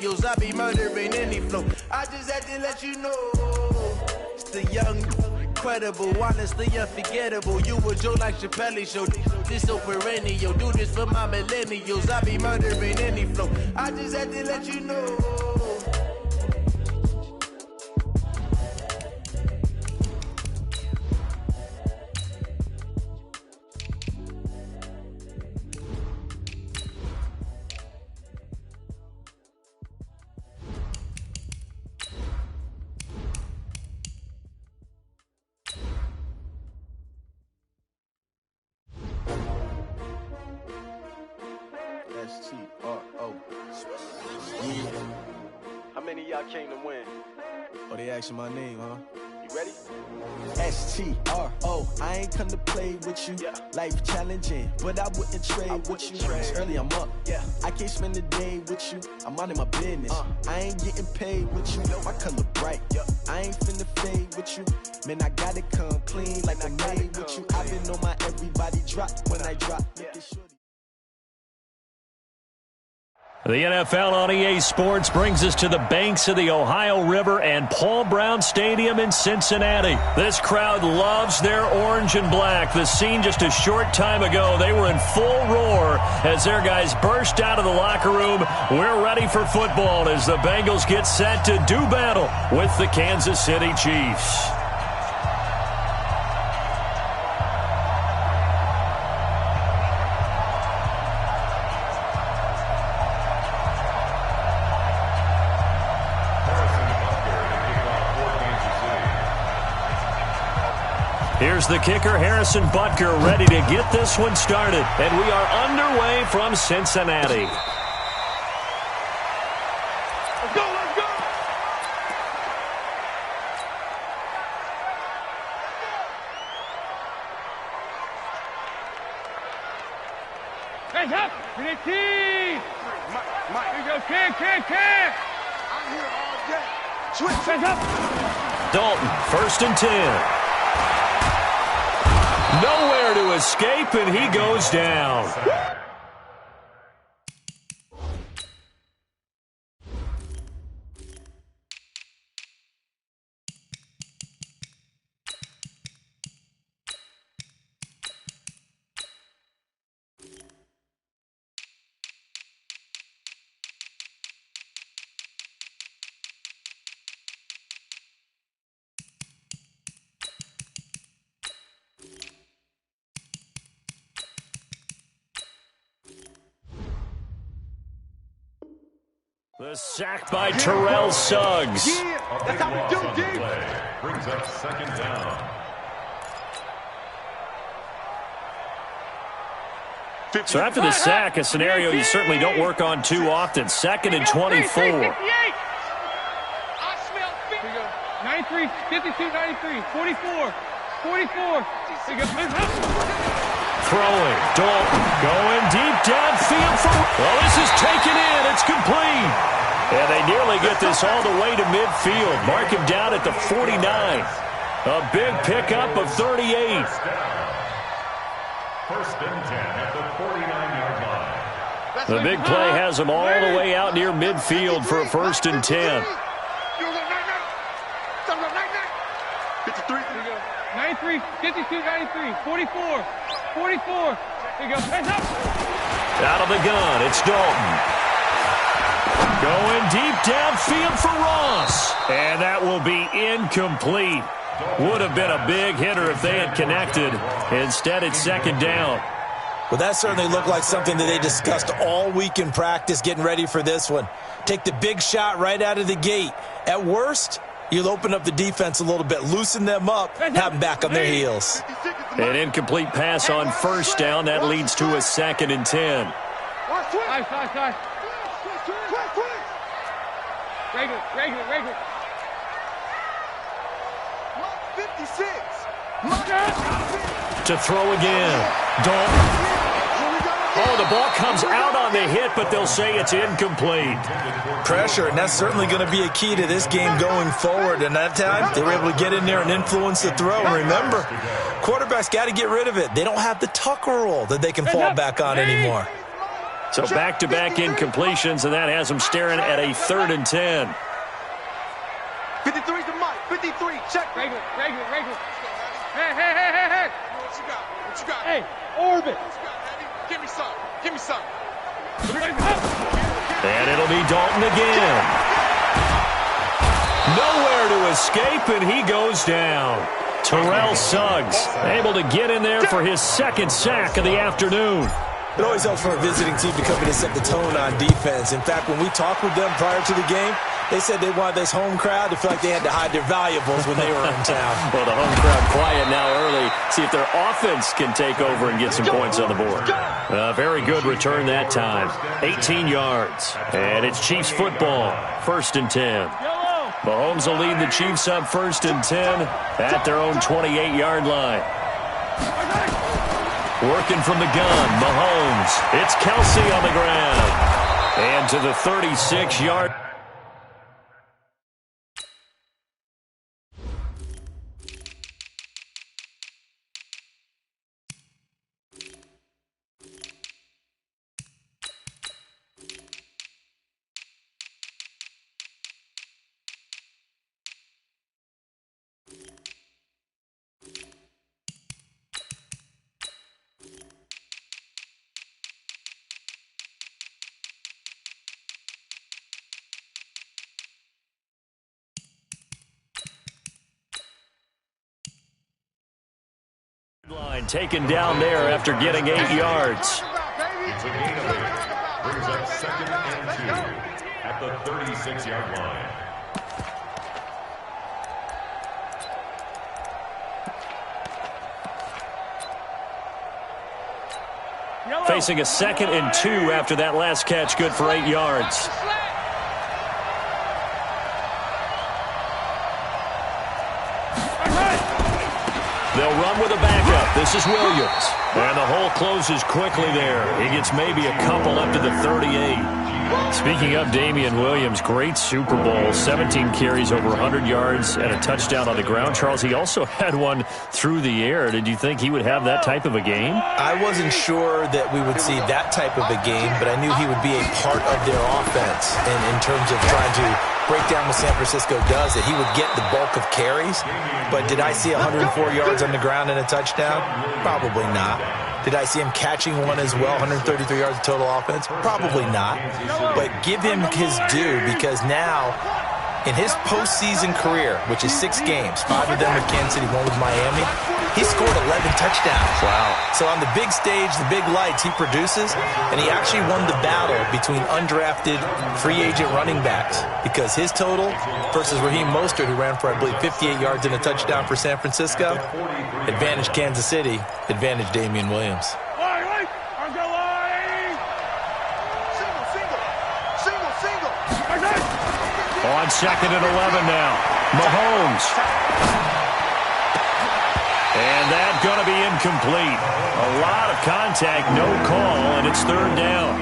I be murdering any flow. I just had to let you know. It's the young, incredible, honestly unforgettable. You a Joe like Chappelle show. This so perennial. Do this for my millennials. I be murdering any flow. I just had to let you know. S-T-R-O. Yeah. How many of y'all came to win? Oh, they asking my name, huh? You ready? S-T-R-O. I ain't come to play with you. Yeah. Life challenging, but I wouldn't trade with you. It's early, I'm up. Yeah. I can't spend the day with you. I'm minding my business. I ain't getting paid with you. My color bright. Yeah. I ain't finna fade with you. Man, I gotta come clean like I'm made with you. I've been on my everybody drop when I drop. Yeah. The NFL on EA Sports brings us to the banks of the Ohio River and Paul Brown Stadium in Cincinnati. This crowd loves their orange and black. The scene just a short time ago, they were in full roar as their guys burst out of the locker room. We're ready for football as the Bengals get set to do battle with the Kansas City Chiefs. Here's the kicker, Harrison Butker, ready to get this one started. And we are underway from Cincinnati. Let's go, let's go! Hands up! To the team! Mike. Here you go, kick! I'm here all day. Switch! Hands up! Dalton, 1st and 10. Nowhere to escape, and he goes down. The sack by Terrell Suggs. Yeah, that's how we do, D. Brings up 2nd down. So after the sack, a scenario you certainly don't work on too often. 2nd and 24. 93, 52, 93, 44. Here you go. Throwing, Dalton going deep downfield for... Well, this is taken in. It's complete. And they nearly get this all the way to midfield. Mark him down at the 49. A big pickup of 38. First and 10 at the 49-yard line. The big play has them all the way out near midfield for a 1st and 10. 53. 93, 52, 93, 44. Here you go. Hands up. Out of the gun, it's Dalton. Going deep downfield for Ross. And that will be incomplete. Would have been a big hitter if they had connected. Instead, it's 2nd down. Well, that certainly looked like something that they discussed all week in practice, getting ready for this one. Take the big shot right out of the gate. At worst, you'll open up the defense a little bit, loosen them up, have them back on their heels. An incomplete pass on 1st down. That leads to a 2nd and 10. Nice. Regular. 56. To throw again. Dalton. Oh, the ball comes out on the hit, but they'll say it's incomplete. Pressure, and that's certainly going to be a key to this game going forward. And that time, they were able to get in there and influence the throw. And remember, quarterbacks got to get rid of it. They don't have the tuck roll that they can fall back on anymore. So back-to-back incompletions, and that has him staring at a 3rd and 10. 53's the mic. 53. Check. Regular. Hey. What you got? Hey, orbit. What you got, Heavy? Give me some. And it'll be Dalton again. Nowhere to escape, and he goes down. Terrell Suggs able to get in there for his 2nd sack of the afternoon. It always helps for a visiting team to come in and set the tone on defense. In fact, when we talked with them prior to the game, they said they wanted this home crowd to feel like they had to hide their valuables when they were in town. Well, the home crowd quiet now early. See if their offense can take over and get some points on the board. Very good return that time. 18 yards. And it's Chiefs football. 1st and 10. Mahomes will lead the Chiefs up 1st and 10 at their own 28-yard line. Working from the gun, Mahomes. It's Kelsey on the ground. And to the 36-yard. Line taken down there after getting 8 yards. It's a gain of 8. Brings up 2nd and 2 at the 36-yard line. Facing a 2nd and 2 after that last catch, good for 8 yards. They'll run with a backup. This is Williams. And the hole closes quickly there. He gets maybe a couple up to the 38. Speaking of Damian Williams, great Super Bowl. 17 carries, over 100 yards, and a touchdown on the ground. Charles, he also had one through the air. Did you think he would have that type of a game? I wasn't sure that we would see that type of a game, but I knew he would be a part of their offense in terms of trying to break down what San Francisco does, that he would get the bulk of carries. But did I see 104 yards on the ground and a touchdown? Probably not. Did I see him catching one as well, 133 yards of total offense? Probably not. But give him his due, because now, in his postseason career, which is 6 games, 5 of them with Kansas City, 1 with Miami, he scored 11 touchdowns. Wow. So on the big stage, the big lights, he produces, and he actually won the battle between undrafted free agent running backs, because his total versus Raheem Mostert, who ran for, I believe, 58 yards and a touchdown for San Francisco, advantage Kansas City, advantage Damian Williams. On 2nd and 11 now. Mahomes. And that's going to be incomplete. A lot of contact, no call, and it's 3rd down.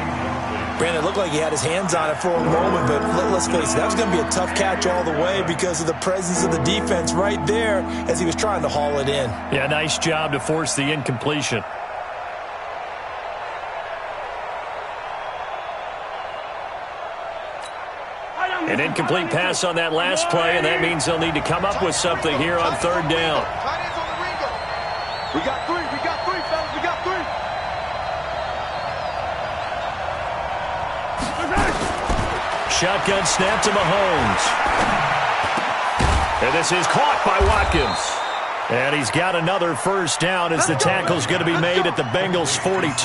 Brandon, it looked like he had his hands on it for a moment, but let's face it, that was going to be a tough catch all the way because of the presence of the defense right there as he was trying to haul it in. Yeah, nice job to force the incompletion. An incomplete pass on that last play, and that means they'll need to come up with something here on 3rd down. We got 3, fellas, we got 3. Shotgun snap to Mahomes. And this is caught by Watkins. And he's got another 1st down as the tackle's going to be made at the Bengals' 42.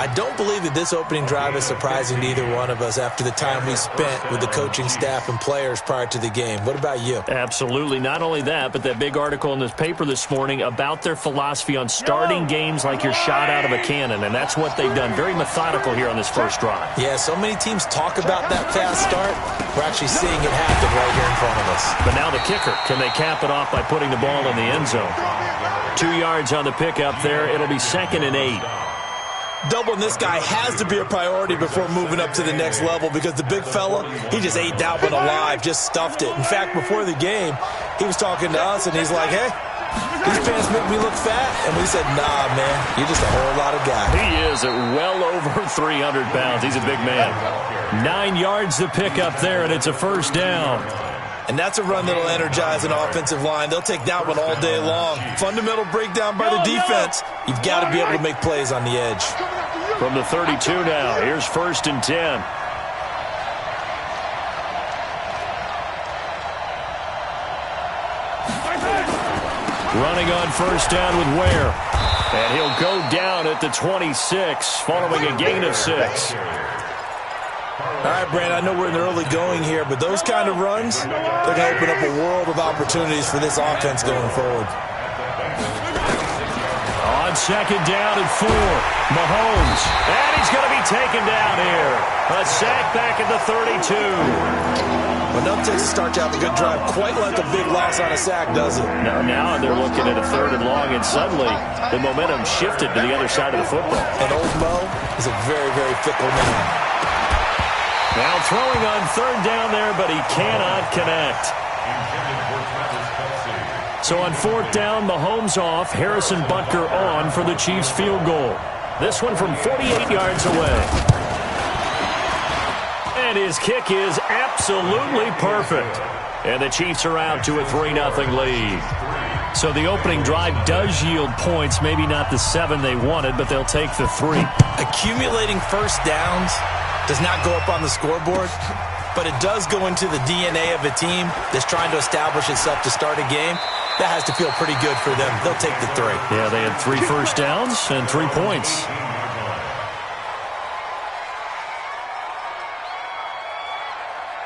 I don't believe that this opening drive is surprising to either one of us after the time we spent with the coaching staff and players prior to the game. What about you? Absolutely. Not only that, but that big article in this paper this morning about their philosophy on starting games like you're shot out of a cannon, and that's what they've done. Very methodical here on this first drive. Yeah, so many teams talk about that fast start. We're actually seeing it happen right here in front of us. But now the kicker. Can they cap it off by putting the ball in the end zone? 2 yards on the pickup there. It'll be 2nd and 8. Doubling this guy has to be a priority before moving up to the next level, because the big fella, he just ate that one alive, just stuffed it. In fact, before the game, he was talking to us, and he's like, hey, These pants make me look fat. And we said, nah, man, you're just a whole lot of guy. He is at well over 300 pounds. He's a big man. 9 yards to pick up there, and it's a first down. And that's a run that'll energize an offensive line. They'll take that one all day long. Fundamental breakdown by the defense. You've got to be able to make plays on the edge. From the 32 now, here's 1st and 10. Running on first down with Ware. And he'll go down at the 26, following a gain of 6. All right, Brandon, I know we're in the early going here, but those kind of runs, they're going to open up a world of opportunities for this offense going forward. On second down and 4, Mahomes. And he's going to be taken down here. A sack back at the 32. Well, nothing takes a start to have a good drive quite like a big loss on a sack, does it? No, now they're looking at a 3rd and long, and suddenly the momentum shifted to the other side of the football. And old Mo is a very, very fickle man. Now throwing on 3rd down there, but he cannot connect. So on 4th down, Mahomes off, Harrison Butker on for the Chiefs field goal. This one from 48 yards away. And his kick is absolutely perfect. And the Chiefs are out to a 3-0 lead. So the opening drive does yield points, maybe not the 7 they wanted, but they'll take the 3. Accumulating first downs does not go up on the scoreboard, but it does go into the DNA of a team that's trying to establish itself to start a game. That has to feel pretty good for them. They'll take the 3. Yeah, they had 3 first downs and 3 points.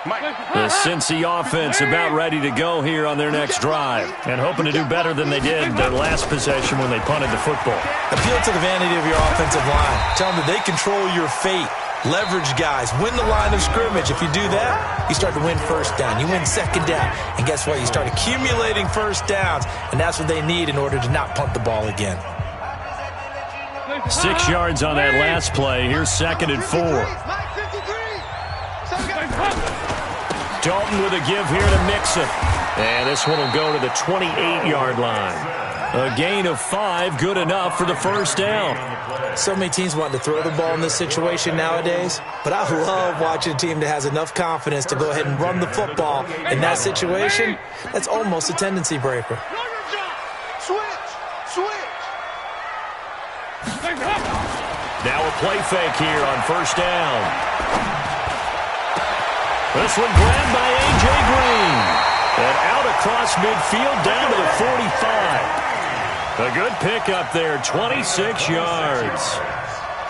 The Cincy offense about ready to go here on their next drive and hoping to do better than they did their last possession when they punted the football. Appeal to the vanity of your offensive line. Tell them that they control your fate. Leverage guys. Win the line of scrimmage. If you do that, you start to win first down. You win second down. And guess what? You start accumulating first downs. And that's what they need in order to not punt the ball again. 6 yards on that last play. Here's 2nd and 4. Dalton with a give here to Mixon. And this one will go to the 28-yard line. A gain of 5, good enough for the first down. So many teams want to throw the ball in this situation nowadays, but I love watching a team that has enough confidence to go ahead and run the football in that situation. That's almost a tendency breaker. Now a play fake here on first down. This one grabbed by A.J. Green. And out across midfield down to the 45. A good pickup there, 26 yards.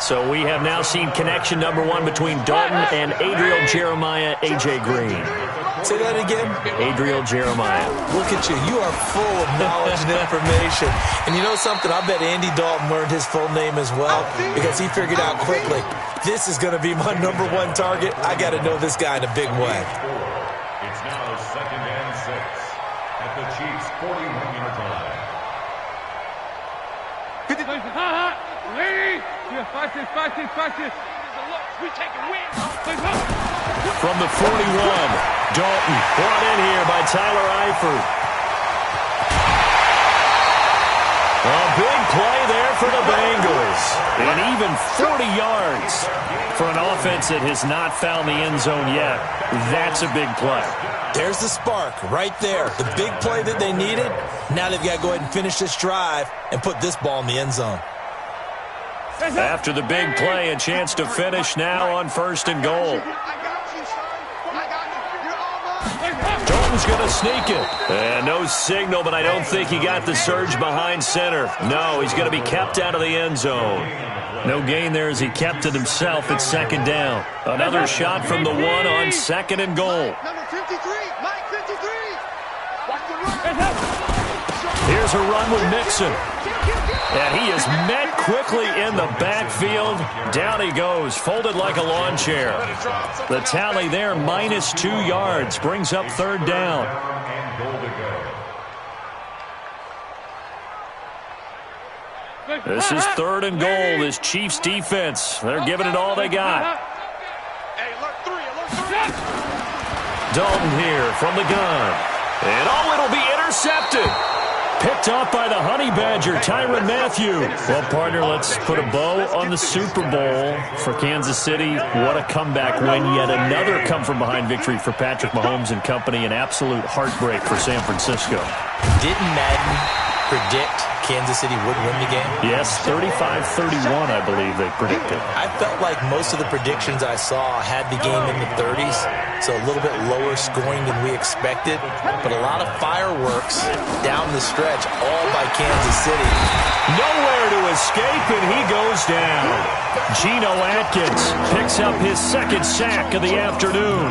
So we have now seen connection number 1 between Dalton and Adriel Jeremiah, A.J. Green. Say that again? Adriel Jeremiah. Look at you. You are full of knowledge and information. And you know something? I bet Andy Dalton learned his full name as well because he figured out quickly, this is going to be my number 1 target. I got to know this guy in a big way. It's now 2nd and 6 at the Chiefs' 41-yard line. From the 41, Dalton brought in here by Tyler Eifert. A big play there for the Bengals. And even 40 yards for an offense that has not found the end zone yet. That's a big play. There's the spark right there. The big play that they needed. Now they've got to go ahead and finish this drive and put this ball in the end zone. After the big play, a chance to finish now on 1st and goal. Dalton's going to sneak it. And no signal, but I don't think he got the surge behind center. No, he's going to be kept out of the end zone. No gain there as he kept it himself at 2nd down. Another shot from the 1 on 2nd and goal. Here's a run with Mixon. And he is met quickly in the backfield. Down he goes, folded like a lawn chair. The tally there, -2 yards, brings up 3rd down. This is 3rd and goal. This Chiefs defense, they're giving it all they got. Dalton here from the gun. And it'll be intercepted. Picked off by the Honey Badger, Tyrann Mathieu. Well, partner, let's put a bow on the Super Bowl for Kansas City. What a comeback win. Yet another come-from-behind victory for Patrick Mahomes and company. An absolute heartbreak for San Francisco. Didn't Madden predict Kansas City would win the game? Yes, 35-31, I believe they predicted. I felt like most of the predictions I saw had the game in the 30s, so a little bit lower scoring than we expected, but a lot of fireworks down the stretch, all by Kansas City. Nowhere to escape, and he goes down. Geno Atkins picks up his second sack of the afternoon.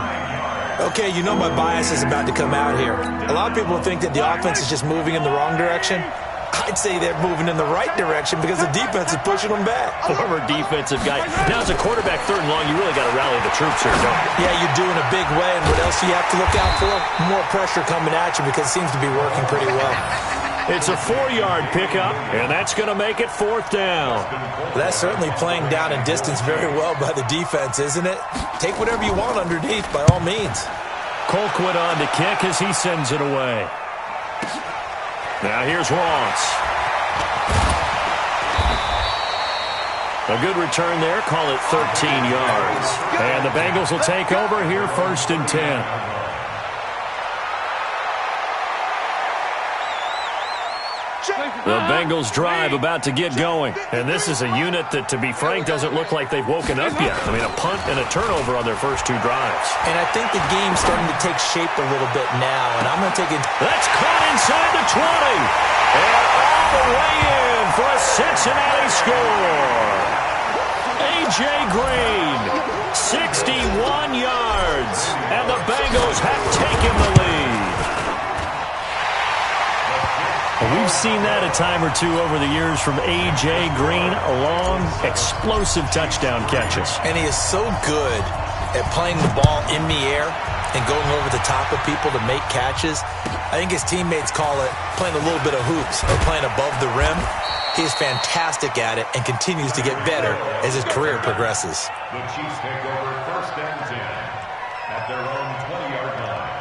Okay, you know my bias is about to come out here. A lot of people think that the offense is just moving in the wrong direction. I'd say they're moving in the right direction because the defense is pushing them back. Former defensive guy. Now, as a quarterback, 3rd and long, you really got to rally the troops here, don't you? Yeah, you do in a big way, and what else do you have to look out for? More pressure coming at you because it seems to be working pretty well. It's a 4-yard pickup, and that's going to make it 4th down. That's certainly playing down and distance very well by the defense, isn't it? Take whatever you want underneath, by all means. Colquitt on to kick as he sends it away. Now here's Ross. A good return there. Call it 13 yards. And the Bengals will take over here 1st and 10. The Bengals drive about to get going. And this is a unit that, to be frank, doesn't look like they've woken up yet. I mean, a punt and a turnover on their first 2 drives. And I think the game's starting to take shape a little bit now. And I'm going to take it. That's caught inside the 20. And all the way in for a Cincinnati score. A.J. Green, 61 yards. And the Bengals have taken the lead. We've seen that a time or two over the years from A.J. Green, long, explosive touchdown catches. And he is so good at playing the ball in the air and going over the top of people to make catches. I think his teammates call it playing a little bit of hoops or playing above the rim. He is fantastic at it and continues to get better as his career progresses. The Chiefs take over 1st and 10 at their own 20-yard line.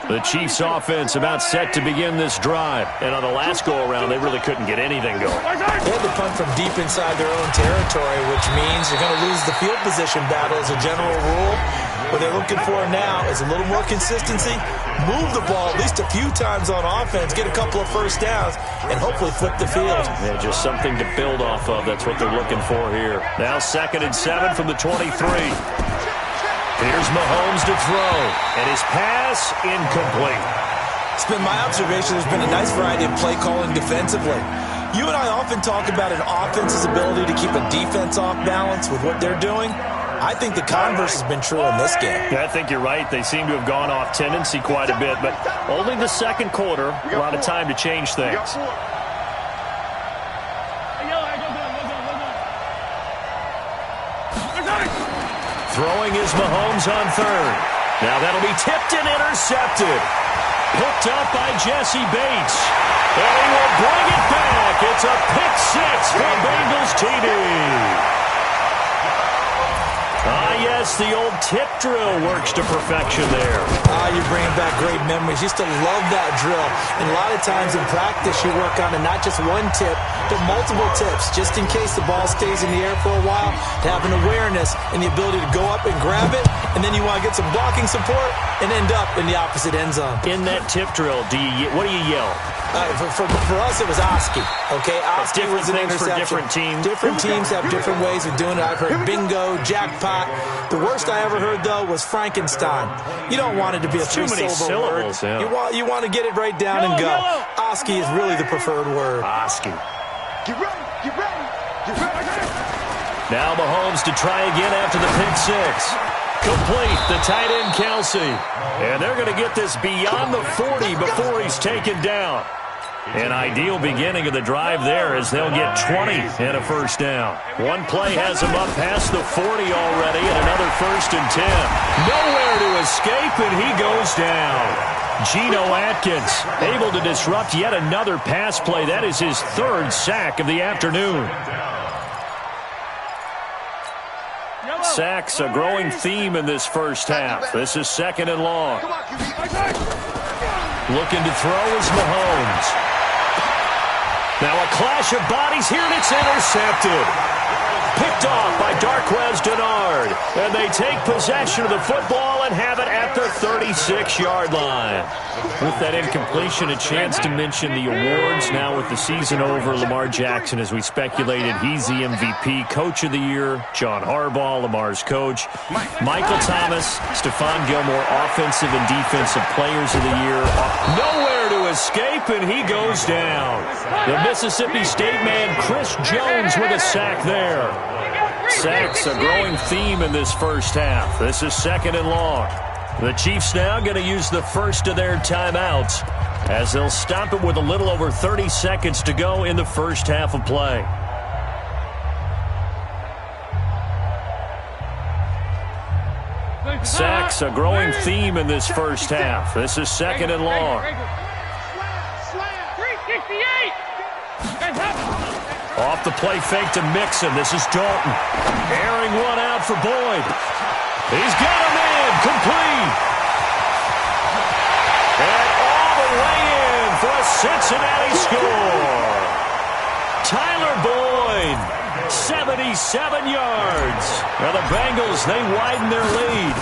The Chiefs offense about set to begin this drive. And on the last go-around, they really couldn't get anything going. They had to punt from deep inside their own territory, which means they're going to lose the field position battle as a general rule. What they're looking for now is a little more consistency, move the ball at least a few times on offense, get a couple of first downs, and hopefully flip the field. Yeah, just something to build off of. That's what they're looking for here. Now 2nd and 7 from the 23. Here's Mahomes to throw, and his pass incomplete. It's been my observation there's been a nice variety of play calling defensively. You and I often talk about an offense's ability to keep a defense off balance with what they're doing. I think the converse has been true in this game. Yeah, I think you're right. They seem to have gone off tendency quite a bit, but only the 2nd quarter, a lot of time to change things. Throwing is Mahomes on 3rd. Now that'll be tipped and intercepted. Picked up by Jesse Bates. And he will bring it back. It's a pick 6 for Bengals TD. Ah, yes, the old tip drill works to perfection there. You're bringing back great memories. Used to love that drill. And a lot of times in practice, you work on it, not just one tip, but multiple tips, just in case the ball stays in the air for a while, to have an awareness and the ability to go up and grab it, and then you want to get some blocking support and end up in the opposite end zone. In that tip drill, what do you yell? For us, it was Oski. Okay, Oski was an interception. For different teams. Different teams have different ways of doing it. I've heard bingo, jackpot. The worst I ever heard, though, was Frankenstein. You don't want it to be a three-syllable word. Yeah. You want to get it right down and go. Oski is really the preferred word. Oski. Get ready, get ready, get ready. Now Mahomes to try again after the pick 6. Complete, the tight end Kelsey. And they're going to get this beyond the 40 before he's taken down. An ideal beginning of the drive there as they'll get 20 and a first down. One play has him up past the 40 already and another 1st and 10. Nowhere to escape, and he goes down. Geno Atkins able to disrupt yet another pass play. That is his 3rd sack of the afternoon. Sacks, a growing theme in this first half. This is 2nd and long. Looking to throw is Mahomes. Now a clash of bodies here, and it's intercepted. Picked off by Darquez Dennard. And they take possession of the football and have it at the 36-yard line. With that incompletion, a chance to mention the awards. Now with the season over, Lamar Jackson, as we speculated, he's the MVP, Coach of the Year. John Harbaugh, Lamar's coach. Michael Thomas, Stephon Gilmore, Offensive and Defensive Players of the Year. Nowhere to escape, and he goes down. The Mississippi State man, Chris Jones, with a sack there. Sacks, a growing theme in this first half. This is 2nd and long. The Chiefs now going to use the first of their timeouts as they'll stop it with a little over 30 seconds to go in the first half of play. Sacks, a growing theme in this first half. This is 2nd and long. 368. Off the play fake to Mixon. This is Dalton. Airing one out for Boyd. He's got him in. Complete. And all the way in for a Cincinnati score. Tyler Boyd, 77 yards. Now the Bengals, they widen their lead.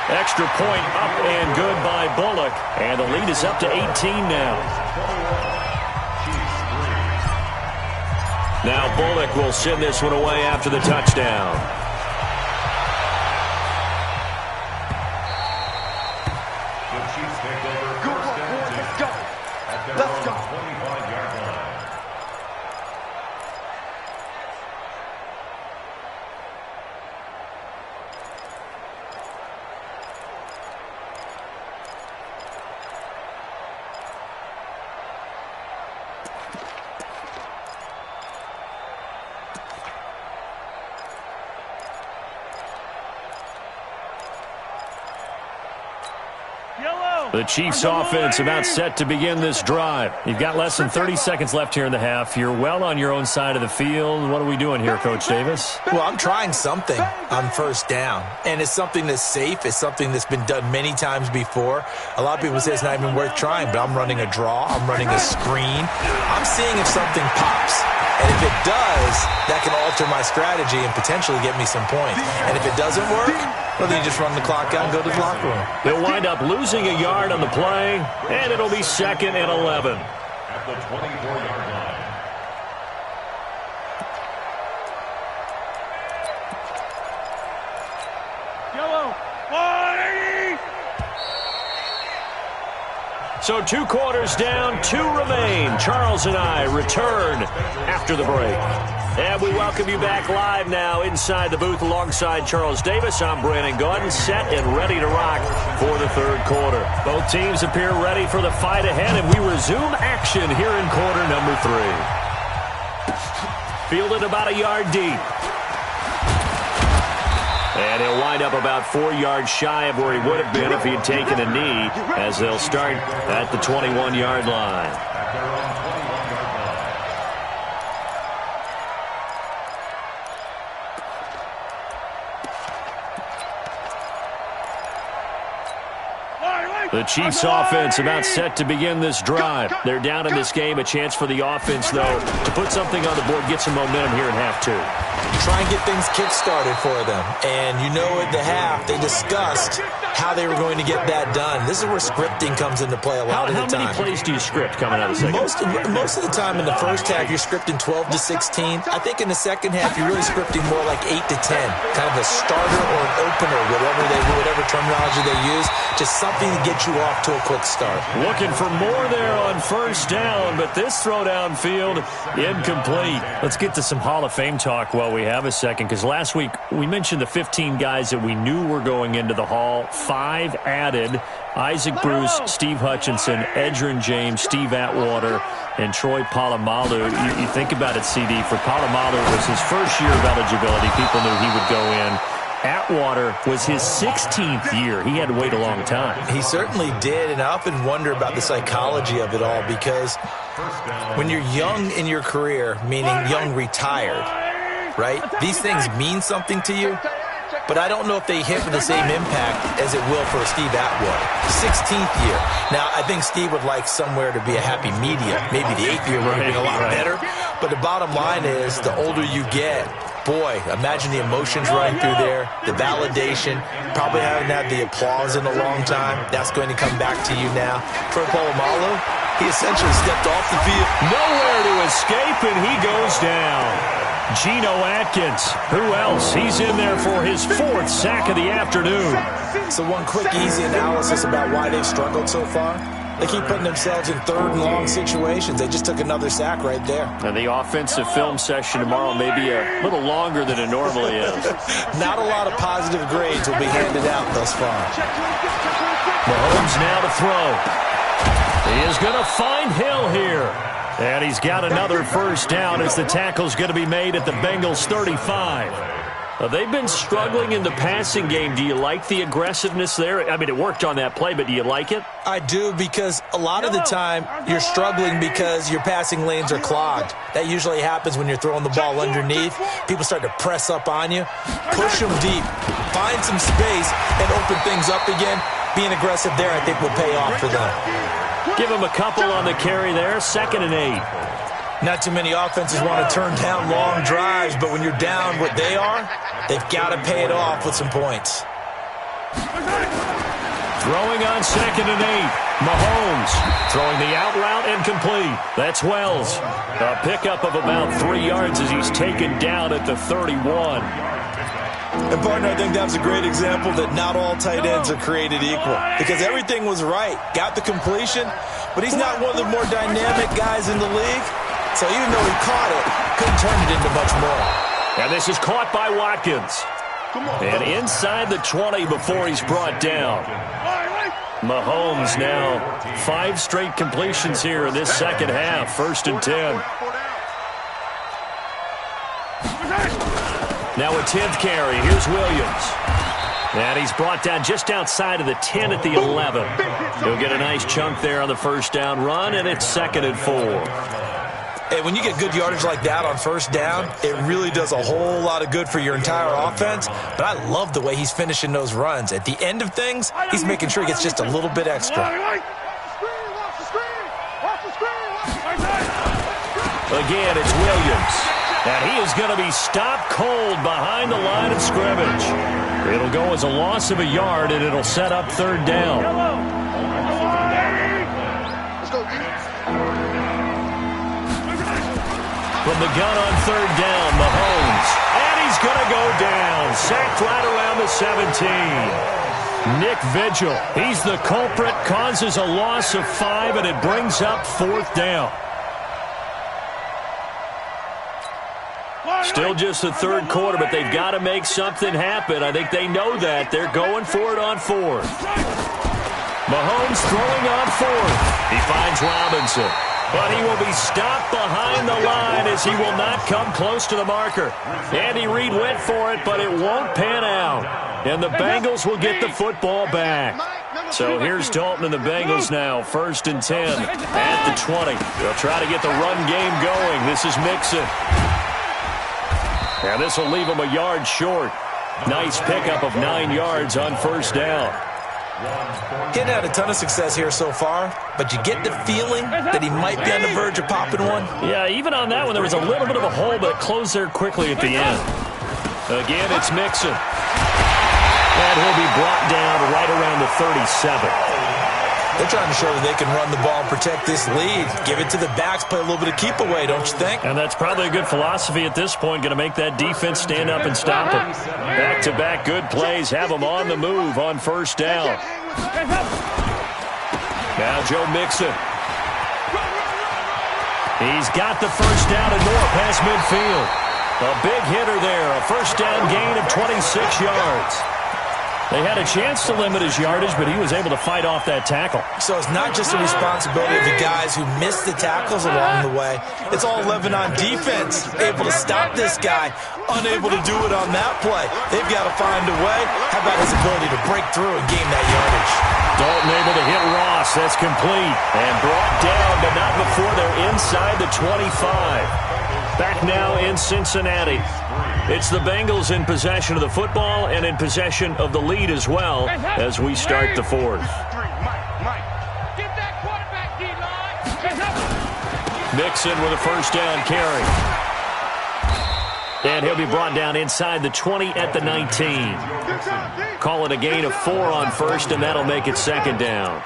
Extra point up and good by Bullock. And the lead is up to 18 now. Now Bullock will send this one away after the touchdown. The Chiefs take over first down. Let's go. At their own 25-yard line. The Chiefs offense about set to begin this drive. You've got less than 30 seconds left here in the half. You're well on your own side of the field. What are we doing here, Coach Davis? Well, I'm trying something on first down, and it's something that's safe. It's something that's been done many times before. A lot of people say it's not even worth trying, but I'm running a draw. I'm running a screen. I'm seeing if something pops. And if it does, that can alter my strategy and potentially get me some points. And if it doesn't work, well, then you just run the clock out and go to the locker room. They'll wind up losing a yard on the play, and it'll be 2nd and 11. At the 24-yard line. Yellow. 180. So 2 quarters down, 2 remain. Charles and I return after the break. And we welcome you back live now inside the booth alongside Charles Davis. I'm Brandon Gaudin, set and ready to rock for the 3rd quarter. Both teams appear ready for the fight ahead, and we resume action here in quarter number 3. Fielded about a yard deep. And he'll wind up about 4 yards shy of where he would have been if he had taken a knee, as they'll start at the 21-yard line. At their own 21-yard line. The Chiefs offense about set to begin this drive. They're down in this game. A chance for the offense, though, to put something on the board, get some momentum here in half 2. Try and get things kick-started for them. And you know at the half, they discussed how they were going to get that done. This is where scripting comes into play a lot of the time. How many plays do you script coming out of the second? Most of the time in the first half, you're scripting 12 to 16. I think in the second half, you're really scripting more like 8 to 10. Kind of a starter or an opener, whatever terminology they use. Just something to get you off to a quick start. Looking for more there on first down, but this throw downfield incomplete. Let's get to some Hall of Fame talk while we have a second, because last week we mentioned the 15 guys that we knew were going into the Hall. 5 added: Isaac Bruce, Steve Hutchinson, Edgerrin James, Steve Atwater, and Troy Polamalu. You think about it, CD. For Polamalu, it was his first year of eligibility. People knew he would go in. Atwater was his 16th year. He had to wait a long time. He certainly did, and I often wonder about the psychology of it all, because when you're young in your career, meaning young retired, right? These things mean something to you, but I don't know if they hit with the same impact as it will for Steve Atwater. 16th year. Now, I think Steve would like somewhere to be a happy medium. Maybe the 8th year would have been a lot better. But the bottom line is, the older you get, boy, imagine the emotions running through there, the validation, probably haven't had the applause in a long time. That's going to come back to you now. For Polamalu, he essentially stepped off the field. Nowhere to escape, and he goes down. Geno Atkins, who else? He's in there for his 4th sack of the afternoon. So one quick, easy analysis about why they've struggled so far. They keep putting themselves in 3rd and long situations. They just took another sack right there. And the offensive film session tomorrow may be a little longer than it normally is. Not a lot of positive grades will be handed out thus far. Mahomes now to throw. He is going to find Hill here. And he's got another first down as the tackle's going to be made at the Bengals 35. They've been struggling in the passing game. Do you like the aggressiveness there? I mean, it worked on that play, but do you like it? I do, because a lot of the time you're struggling because your passing lanes are clogged. That usually happens when you're throwing the ball underneath. People start to press up on you. Push them deep. Find some space and open things up again. Being aggressive there, I think, will pay off for them. Give him a couple on the carry there. 2nd and 8. Not too many offenses want to turn down long drives, but when you're down what they are, they've got to pay it off with some points. Throwing on 2nd and 8. Mahomes throwing the out route and complete. That's Wells. A pickup of about 3 yards as he's taken down at the 31. And, partner, I think that was a great example that not all tight ends are created equal, because everything was right. Got the completion, but he's not one of the more dynamic guys in the league. So even though he caught it, couldn't turn it into much more. And this is caught by Watkins. And inside the 20 before he's brought down. Mahomes now 5 straight completions here in this second half. 1st and 10. Now a 10th carry. Here's Williams. And he's brought down just outside of the 10 at the 11. He'll get a nice chunk there on the first down run, and it's 2nd and 4. Hey, when you get good yardage like that on first down, it really does a whole lot of good for your entire offense. But I love the way he's finishing those runs. At the end of things, he's making sure he gets just a little bit extra. Again, it's Williams. And he is going to be stopped cold behind the line of scrimmage. It'll go as a loss of a yard, and it'll set up 3rd down. From the gun on 3rd down, Mahomes. And he's going to go down. Sacked right around the 17. Nick Vigil, he's the culprit, causes a loss of 5, and it brings up 4th down. Still just the 3rd quarter, but they've got to make something happen. I think they know that. They're going for it on 4th. Mahomes throwing on 4th. He finds Robinson. But he will be stopped behind the line as he will not come close to the marker. Andy Reid went for it, but it won't pan out. And the Bengals will get the football back. So here's Dalton and the Bengals now. 1st and 10 at the 20. They'll try to get the run game going. This is Mixon. And this will leave him a yard short. Nice pickup of 9 yards on first down. He hadn't had a ton of success here so far, but you get the feeling that he might be on the verge of popping one. Yeah, even on that one, there was a little bit of a hole, but it closed there quickly at the end. Again, it's Mixon. And he'll be brought down right around the 37. They're trying to show that they can run the ball and protect this lead. Give it to the backs, play a little bit of keep away, don't you think? And that's probably a good philosophy at this point, going to make that defense stand up and stop it. Back-to-back good plays, have them on the move on first down. Now Joe Mixon. He's got the first down and more past midfield. A big hitter there, a first down gain of 26 yards. They had a chance to limit his yardage, but he was able to fight off that tackle. So it's not just the responsibility of the guys who missed the tackles along the way. It's all 11 on defense, able to stop this guy, unable to do it on that play. They've got to find a way. How about his ability to break through and gain that yardage? Dalton able to hit Ross. That's complete. And brought down, but not before they're inside the 25. Back now in Cincinnati. It's the Bengals in possession of the football and in possession of the lead as well as we start the fourth. Mixon with a first down carry. And he'll be brought down inside the 20 at the 19. Call it a gain of 4 on first, and that'll make it second down.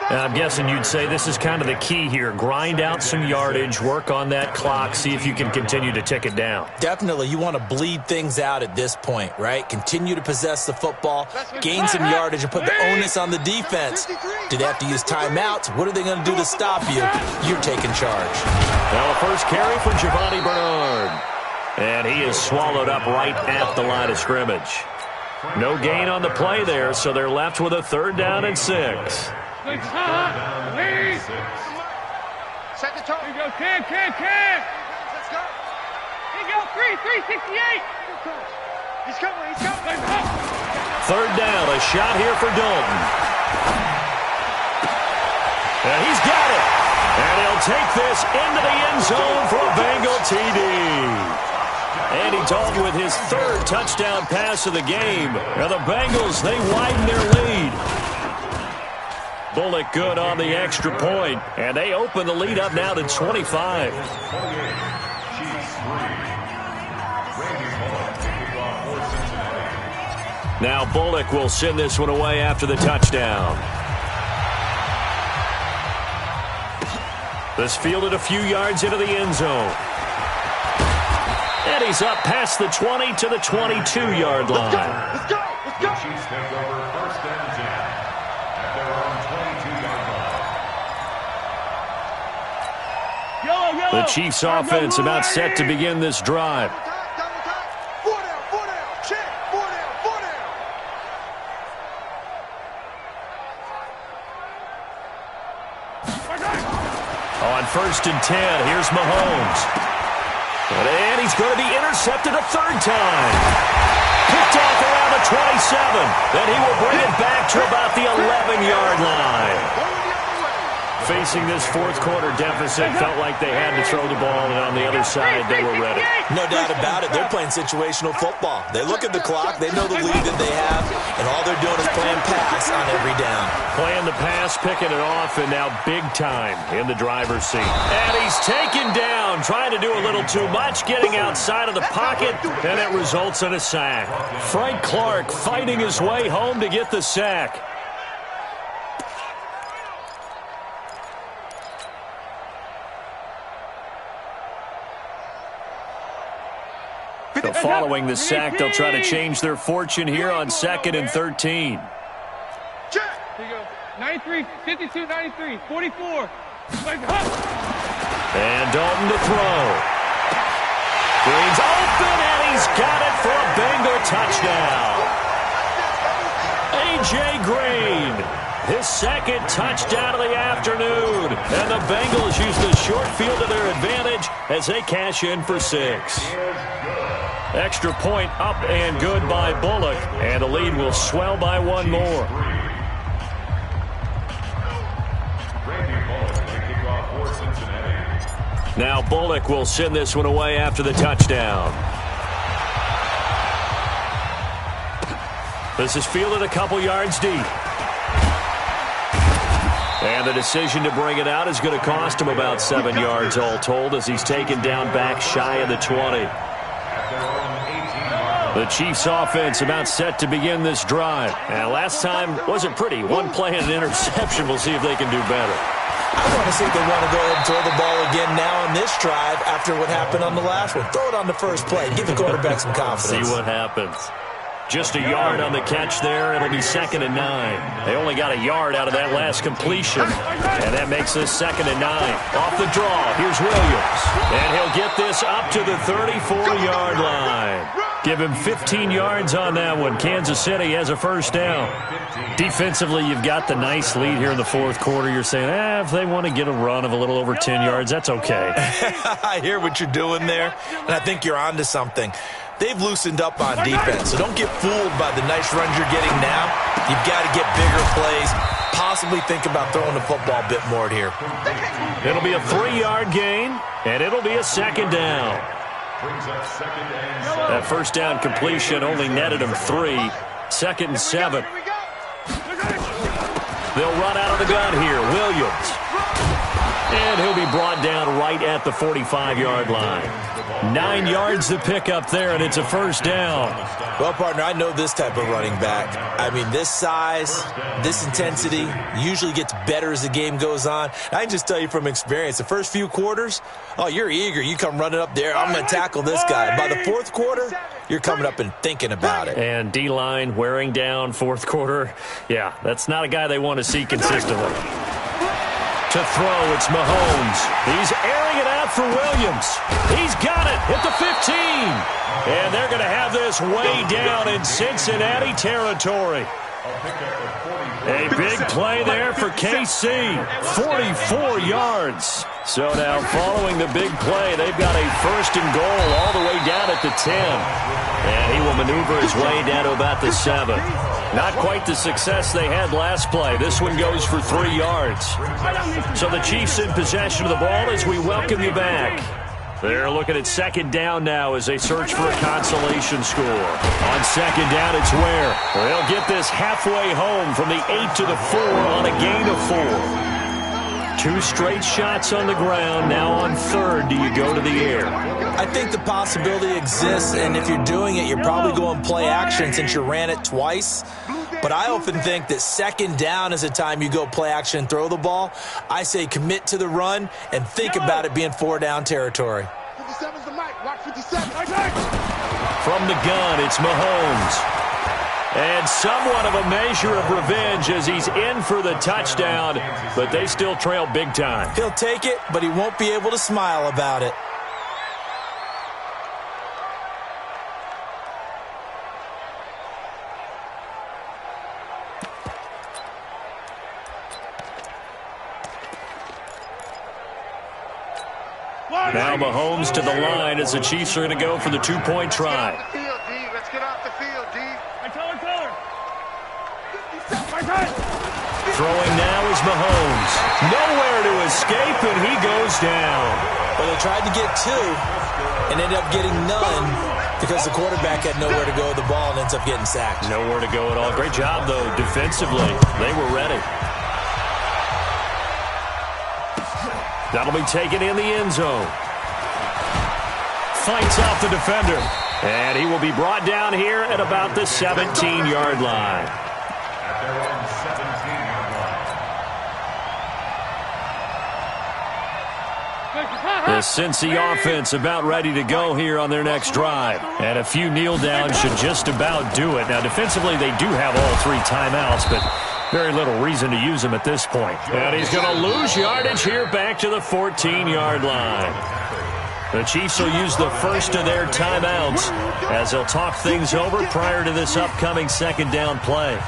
And I'm guessing you'd say this is kind of the key here. Grind out some yardage, work on that clock, see if you can continue to tick it down. Definitely. You want to bleed things out at this point, right? Continue to possess the football, gain some yardage, and put the onus on the defense. Do they have to use timeouts? What are they going to do to stop you? You're taking charge. Now a first carry for Giovanni Bernard. And he is swallowed up right at the line of scrimmage. No gain on the play there, so they're left with a 3rd down and 6. Set the tone. Here you go, Cam. Let's go. Here you go, 368. He's coming. 3rd down, a shot here for Dalton. And he's got it. And he'll take this into the end zone for a Bengal TD. Andy Dalton with his 3rd touchdown pass of the game. Now the Bengals, they widen their lead. Bullock good on the extra point, and they open the lead up now to 25. Now Bullock will send this one away after the touchdown. This fielded a few yards into the end zone. And he's up past the 20 to the 22-yard line. Let's go. Chiefs take over 1st and 10 at their own 22-yard line. The Chiefs offense about set to begin this drive. On 1st and 10, here's Mahomes. And he's going to be intercepted a 3rd time. Picked off around the 27. Then he will bring it back to about the 11-yard line. Facing this 4th quarter deficit, felt like they had to throw the ball, and on the other side, they were ready. No doubt about it. They're playing situational football. They look at the clock. They know the lead that they have, and all they're doing is playing pass on every down. Playing the pass, picking it off, and now big time in the driver's seat. And he's taken down, trying to do a little too much, getting outside of the pocket, and it results in a sack. Frank Clark fighting his way home to get the sack. So following the sack, they'll try to change their fortune here on 2nd and 13. Here you go. 93, 52, 93, 44. And Dalton to throw. Green's open, and he's got it for a Bengal touchdown. A.J. Green, his 2nd touchdown of the afternoon. And the Bengals use the short field to their advantage as they cash in for 6. Extra point up and good by Bullock, and the lead will swell by 1 more. Now Bullock will send this one away after the touchdown. This is fielded a couple yards deep. And the decision to bring it out is going to cost him about 7 yards all told, as he's taken down back shy of the 20. The Chiefs offense about set to begin this drive. And last time wasn't pretty. 1 play and an interception. We'll see if they can do better. I want to see if they want to go ahead and throw the ball again now on this drive after what happened on the last one. Throw it on the first play. Give the quarterback some confidence. See what happens. Just a yard on the catch there. It'll be 2nd and 9. They only got a yard out of that last completion. And that makes this 2nd and 9. Off the draw, here's Williams. And he'll get this up to the 34-yard line. Give him 15 yards on that one. Kansas City has a first down. Defensively, you've got the nice lead here in the 4th quarter. You're saying, if they want to get a run of a little over 10 yards, that's okay. I hear what you're doing there, and I think you're onto something. They've loosened up on defense, so don't get fooled by the nice runs you're getting now. You've got to get bigger plays, possibly think about throwing the football a bit more here. It'll be a 3-yard gain, and it'll be a 2nd down. Brings up 2nd and 7. That first down completion only netted him 3. 2nd and 7. They'll run out of the gun here. Williams. And he'll be brought down right at the 45-yard line. 9 yards to pick up there, and it's a first down. Well, partner, I know this type of running back. I mean, this size, this intensity usually gets better as the game goes on. I can just tell you from experience, the first few quarters, oh, you're eager. You come running up there, I'm going to tackle this guy. By the fourth quarter, you're coming up and thinking about it. And D-line wearing down fourth quarter. Yeah, that's not a guy they want to see consistently. To throw, it's Mahomes. He's airing it out for Williams. He's got it at the 15. And they're going to have this way down in Cincinnati territory. A big play there for KC. 44 yards. So now following the big play, they've got a first and goal all the way down at the 10. And he will maneuver his way down to about the 7. Not quite the success they had last play. This one goes for 3 yards. So the Chiefs in possession of the ball as we welcome you back. They're looking at 2nd down now as they search for a consolation score. On 2nd down, it's Ware. They'll get this halfway home from the 8 to the 4 on a gain of 4. 2 straight shots on the ground. Now on 3rd, do you go to the air? I think the possibility exists, and if you're doing it, you're probably going play action since you ran it twice. But I often think that 2nd down is a time you go play action and throw the ball. I say commit to the run and think about it being 4-down territory. 57's the mic. Watch 57. From the gun, it's Mahomes. And somewhat of a measure of revenge as he's in for the touchdown, but they still trail big time. He'll take it, but he won't be able to smile about it. Now Mahomes to the line as the Chiefs are going to go for the 2-point try. Let's get off the field, D. Throwing now is Mahomes. Nowhere to escape, and he goes down. Well, they tried to get 2 and ended up getting none because the quarterback had nowhere to go with the ball and ends up getting sacked. Nowhere to go at all. Great job, though, defensively. They were ready. That'll be taken in the end zone. Fights off the defender. And he will be brought down here at about the 17-yard line. At their own 17-yard line. The Cincy offense about ready to go here on their next drive. And a few kneel downs should just about do it. Now, defensively, they do have all 3 timeouts, but very little reason to use them at this point. And he's going to lose yardage here back to the 14-yard line. The Chiefs will use the first of their timeouts as they'll talk things over prior to this upcoming 2nd down play.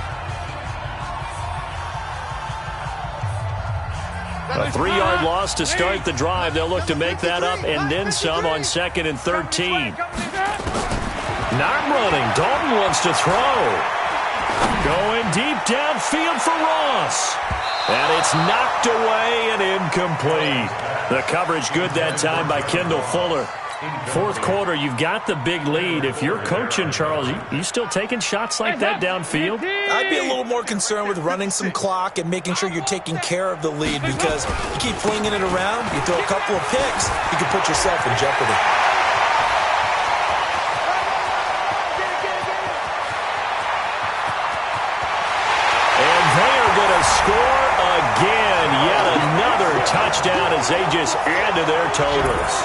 A 3-yard loss to start the drive. They'll look to make that up and then some on 2nd and 13. Not running. Dalton wants to throw. Going deep downfield for Ross. And it's knocked away and incomplete. The coverage good that time by Kendall Fuller. 4th quarter, you've got the big lead. If you're coaching, Charles, you still taking shots like that downfield? I'd be a little more concerned with running some clock and making sure you're taking care of the lead because you keep flinging it around, you throw a couple of picks, you can put yourself in jeopardy. And they are going to score again. Yet another touchdown as they just add to their totals.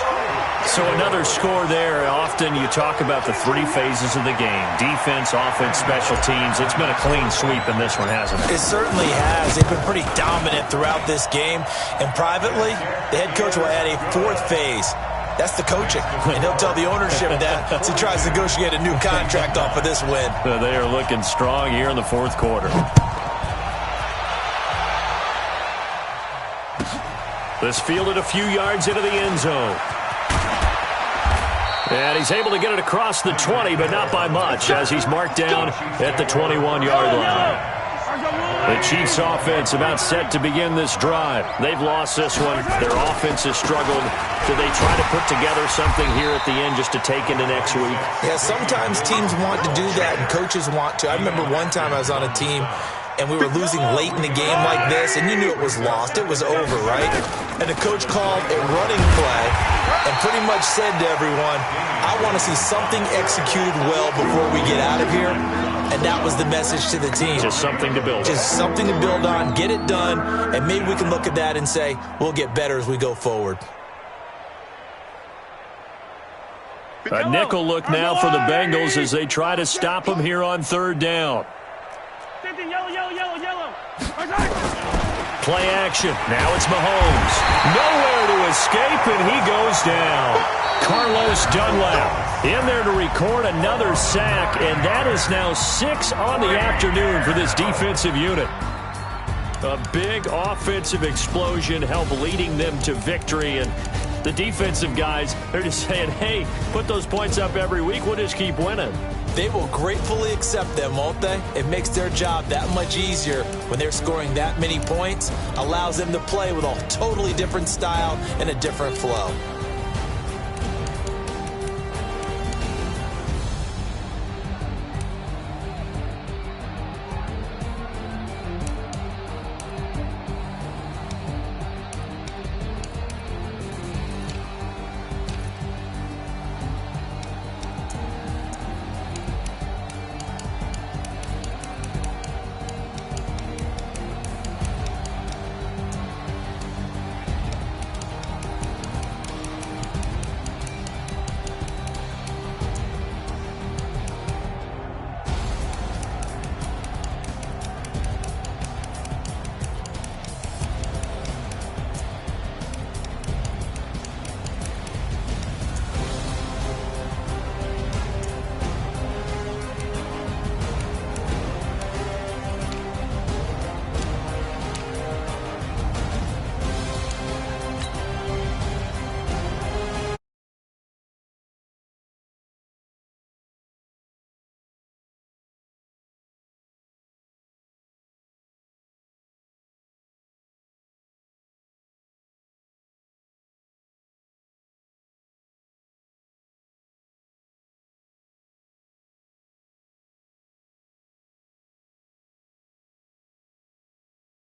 So another score there. Often you talk about the 3 phases of the game. Defense, offense, special teams. It's been a clean sweep in this one, hasn't it? It certainly has. They've been pretty dominant throughout this game. And privately, the head coach will add a 4th phase. That's the coaching. And he'll tell the ownership that as he tries to negotiate a new contract off of this win. They are looking strong here in the 4th quarter. This fielded a few yards into the end zone. And he's able to get it across the 20, but not by much, as he's marked down at the 21-yard line. The Chiefs' offense about set to begin this drive. They've lost this one. Their offense has struggled. Do they try to put together something here at the end just to take into next week? Yeah, sometimes teams want to do that and coaches want to. I remember one time I was on a team and we were losing late in the game like this, and you knew it was lost. It was over, right? And the coach called a running play and pretty much said to everyone, I want to see something executed well before we get out of here. And that was the message to the team. Just something to build on. Just something to build on, get it done, and maybe we can look at that and say, we'll get better as we go forward. A nickel look now for the Bengals as they try to stop them here on third down. Play action. Now it's Mahomes. Nowhere to escape, and he goes down. Carlos Dunlap in there to record another sack, and that is now 6 on the afternoon for this defensive unit. A big offensive explosion helped leading them to victory, and the defensive guys, they're just saying, hey, put those points up every week, we'll just keep winning. They will gratefully accept them, won't they? It makes their job that much easier when they're scoring that many points, allows them to play with a totally different style and a different flow.